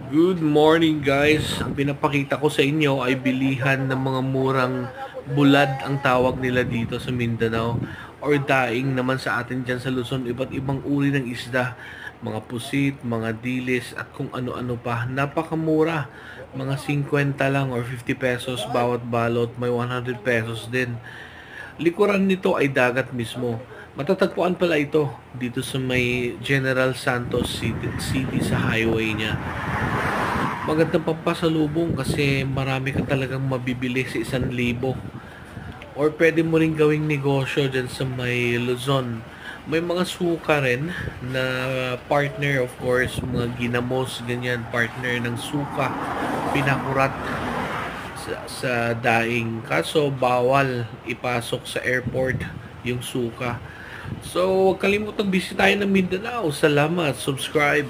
Good morning guys. Ang pinapakita ko sa inyo ay bilihan ng mga murang bulad ang tawag nila dito sa Mindanao or daing naman sa atin dyan sa Luzon. Iba't ibang uri ng isda, mga pusit, mga dilis at kung ano-ano pa. Napakamura, mga 50 lang or 50 pesos bawat balot, may 100 pesos din. Likuran nito ay dagat mismo. Matatagpuan pala ito dito sa may General Santos City sa highway niya. Magandang pampasalubong kasi marami ka talagang mabibili sa 1,000. Or pwede mo rin gawing negosyo dyan sa may Luzon. May mga suka rin na partner, of course, mga ginamos, ganyan, partner ng suka, pinakurat sa daing. Kaso bawal ipasok sa airport yung suka. So, huwag kalimutang bisitahin ng Mindanao. Salamat, subscribe.